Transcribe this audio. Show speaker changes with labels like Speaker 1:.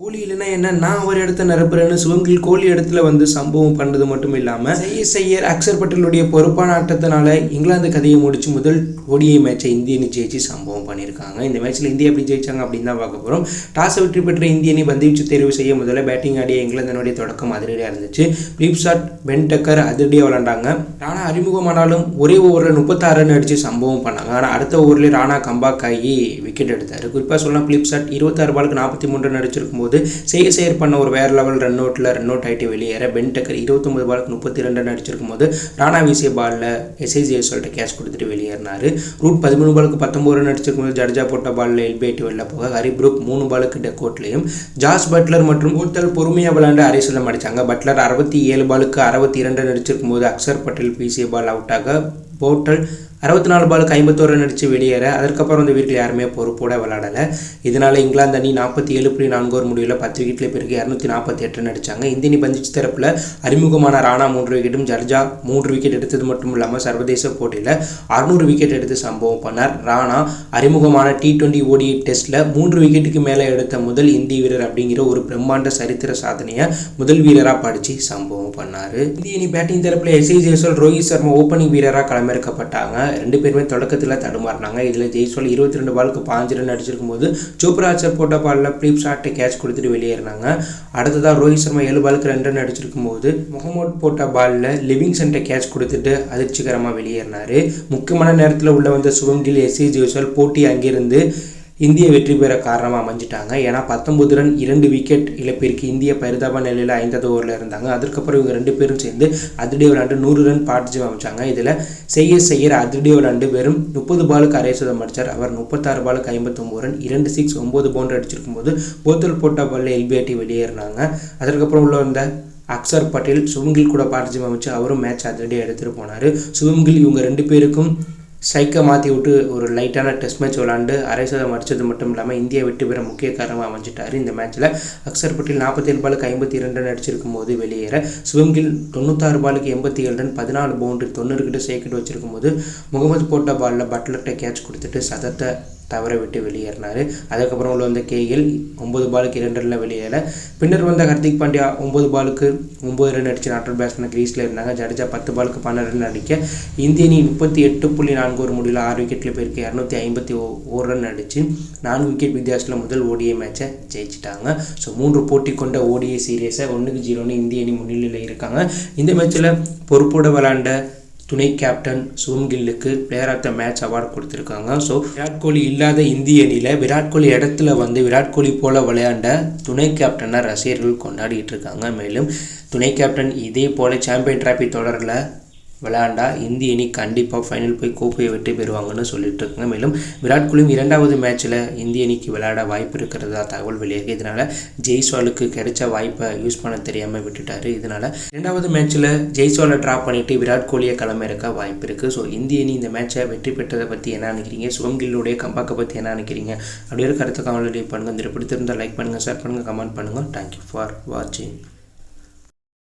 Speaker 1: கோலி இல்லைன்னா என்ன நான் ஒரு இடத்த நிரப்புறேன்னு சிவங்கில் கோலி இடத்துல வந்து சம்பவம் பண்ணது மட்டும் இல்லாமல் செய்யர் அக்சர் பட்டேலுடைய பொறுப்பான ஆட்டத்தினால இங்கிலாந்து கதையை முடிச்சு முதல் ஓடிஐ மேட்சை இந்திய அணி ஜெயிச்சு சம்பவம் பண்ணியிருக்காங்க. இந்த மேட்ச்சில் இந்தியா எப்படி ஜெயிச்சாங்க அப்படின்னு தான் பார்க்க போகிறோம். டாஸை வெற்றி பெற்ற இந்திய அணி பந்துவீச்சு தேர்வு செய்ய முதல்ல பேட்டிங் ஆடிய இங்கிலாந்தினுடைய தொடக்கம் அதிரடியாக இருந்துச்சு. பிலிப்சாட் பென் டக்கர் அதிரடியாக விளாண்டாங்க. ராணா அறிமுகமானாலும் ஒரே ஓவரில் 36 ரன் அடித்து சம்பவம் பண்ணாங்க. ஆனால் அடுத்த ஓவரில் ராணா கம்பேக் ஆகி விக்கெட் எடுத்தார். குறிப்பாக சொல்லலாம் பிலிப்சாட் 26 பாலுக்கு 43 ரன் அடிச்சிருக்கும் போது செய்யர் பண்ண ஒரு வேற லெவல் ரன் அவுட் ஆகிட்டு வெளியேற பென் டக்கர் 29 பாலுக்கு 32 ரன் அடிச்சிருக்கும் போது ராணா வீசிய பாலில் எஸ்ஐ ஜெய்ஸ்வால்கிட்ட கேட்ச் கொடுத்துட்டு வெளியேறினார். ரூட் 13 பாலுக்கு 19 ரன் அடிச்சிருக்கும் போது ஜடேஜா போட்ட பாலில் எல்பிஐடி வெளில போக ஹரி ப்ரூக் 3 பாலுக்கு டெக்கோட்லையும் ஜாஸ் பட்லர் மற்றும் போத்தல் பொறுமையாக விளையாண்டு அரை சதம் அடித்தாங்க. பட்லர் 67 பாலுக்கு 62 ரன் அடிச்சிருக்கும் போது அக்சர் பட்டேல் வீசிய பால் அவுட் ஆக போட்டல் 64 பாலுக்கு 51 ரன் அடித்து வெளியேற அதற்கப்புறம் இந்த வீட்டில் யாருமே பொறுப்போட விளையாடலை. இதனால் இங்கிலாந்து அணி 47.4 ஓவர் முடிவில் 10 விக்கெட்டில் பிறகு 248 ரன் அடித்தாங்க. இந்திய அணி பந்துவீச்சு தரப்பில் அறிமுகமான ராணா 3 விக்கெட்டும் ஜடேஜா 3 விக்கெட் எடுத்தது மட்டும் இல்லாமல் சர்வதேச போட்டியில் 600 விக்கெட் எடுத்து சம்பவம் பண்ணார். ராணா அறிமுகமான T20 ODI டெஸ்ட்டில் 3 விக்கெட்டுக்கு மேலே எடுத்த முதல் இந்திய வீரர் அப்படிங்கிற ஒரு பிரம்மாண்ட சரித்திர சாதனையை முதல் வீரராக படித்து சம்பவம் பண்ணார். இந்திய அணி பேட்டிங் தரப்பில் எஸ்ஐ ஜெய்ஸ்வால் ரோஹித் சர்மா ஓப்பனிங் வீரராக களமிறக்கப்பட்டாங்க. 2 பேருமே தொடக்கத்தில் தடுமாறினாங்க. இதில் ஜெய்ஸ்வால் 22 பாலுக்கு 5 ரன் அடிச்சிருக்கும் போது சோப்ரா ஆர்ச்சர் போட்ட பாலில் பிலிப்சாட்டை கேட்ச் கொடுத்துட்டு வெளியேறினாங்க. அடுத்ததாக ரோஹித் சர்மா 7 பாலுக்கு 2 ரன் அடிச்சிருக்கும் போது முகமது போட்ட பாலில் லிவிங்ஸ்டன்ட்டை கேட்ச் கொடுத்துட்டு அதிர்ச்சிகரமாக வெளியேறினார். முக்கியமான நேரத்தில் உள்ள வந்த சுபம் கில் எஸ்ஐ ஜெய்ஸ்வால் போட்டி அங்கிருந்து இந்திய வெற்றி பெற காரணமாக அமைஞ்சிட்டாங்க. ஏன்னா 19 ரன் 2 விக்கெட் இழப்பிற்கு இந்திய பரிதாப நிலையில் 5வது ஓவரில் இருந்தாங்க. அதற்கப்புறம் இவங்க 2 பேரும் சேர்ந்து அதிரடி விளையாண்டு 100 ரன் பார்ட்ஜிவ் அமைச்சாங்க. இதில் செய்யர் அதிரடி விளையாண்டு வெறும் 30 பாலுக்கு அரை சதம் அடித்தார். அவர் 36 பாலுக்கு 59 ரன் 2 6 9 பவுண்டரி அடிச்சிருக்கும் போது போத்தல் போட்ட பாலில் எல்பிஐடி வெளியேறினாங்க. அதற்கப்புறம் உள்ள வந்த அக்சர் பட்டேல் சுபம்கில் கூட பார்ட்ஜிவ் அமைச்சு அவரும் மேட்ச் அதிரடியாக எடுத்துகிட்டு போனார். சுபம்கில் இவங்க 2 பேருக்கும் ஸ்ட்ரைக்கை மாற்றி விட்டு ஒரு லைட்டான டெஸ்ட் மேட்ச் விளாண்டு அரை சதம் அடித்தது மட்டும் இல்லாமல் இந்தியா வெற்றி பெற முக்கிய காரணமாக அமைஞ்சிட்டார். இந்த மேட்ச்சில் அக்சர் பட்டேல் 47 பாலுக்கு 52 ரன் அடிச்சிருக்கும் போது வெளியேற சுபம்கில் 96 பாலுக்கு 87 ரன் 14 பவுண்டரி 90 கிட்ட சேக்கெட் வச்சிருக்கும் போது முகமது போட்ட பாலில் பட்லர்கிட்ட கேட்ச் கொடுத்துட்டு சதத்தை தவற விட்டு வெளியேறினார். அதுக்கப்புறம் உள்ள வந்த கேஎல் 9 பாலுக்கு 2 ரனில் வெளியேற பின்னர் வந்த ஹர்திக் பாண்டியா 9 பாலுக்கு 9 ரன் அடித்து நாட்டர் பேட்ஸ்மேன் கிரீஸில் இருந்தாங்க. ஜடேஜா 10 பாலுக்கு 12 ரன் அடிக்க இந்திய அணி 38.4 ஓவர் முடிவில் 6 விக்கெட்டில் போயிருக்கு 251 ரன் அடித்து 4 விக்கெட் வித்தியாசத்தில் முதல் ஓடிஐ மேட்சை ஜெயிச்சிட்டாங்க. ஸோ 3 போட்டி கொண்ட ஓடிஐ சீரியஸை 1-0 இந்திய அணி முன்னிலையில் இருக்காங்க. இந்த மேட்ச்சில் பொறுப்போட விளாண்ட துணை கேப்டன் சுபம் கில்லுக்கு player of the match award கொடுத்துருக்காங்க. ஸோ விராட் கோலி இல்லாத இந்திய அணியில் விராட் கோலி இடத்துல வந்து விராட் கோலி போல் விளையாண்ட துணை கேப்டனை ரசிகர்கள் கொண்டாடிட்டு இருக்காங்க. மேலும் துணை கேப்டன் இதே போல் சாம்பியன் டிராஃபி தொடரில் விளையாண்டா இந்திய அணி கண்டிப்பாக ஃபைனல் போய் கோப்பையை வெற்றி பெறுவாங்கன்னு சொல்லிட்டு இருக்காங்க. மேலும் விராட் கோலியும் 2வது மேட்ச்சில் இந்திய அணிக்கு விளையாட வாய்ப்பு இருக்கிறதா தகவல் வெளியாகி இதனால் ஜெய்ஸ்வாலுக்கு கிடைச்ச வாய்ப்பை யூஸ் பண்ண தெரியாமல் விட்டுட்டார். இதனால் 2வது மேட்ச்சில் ஜெய்ஸ்வாலை ட்ராப் பண்ணிவிட்டு விராட் கோலியை களமிறக்க வாய்ப்பு இருக்குது. ஸோ இந்திய அணி இந்த மேட்சை வெற்றி பெற்றதை பற்றி என்ன நினைக்கிறீங்க, சுபம் கில்லுடைய கம்பேக்கை பற்றி என்ன நினைக்கிறீங்க அப்படிங்கிற கருத்தை கமெண்ட்டில் லீவ் பண்ணுங்கள். இந்த பிடித்திருந்தால் லைக் பண்ணுங்கள், ஷேர் பண்ணுங்கள், கமெண்ட் பண்ணுங்கள். தேங்க்யூ ஃபார் வாட்சிங்.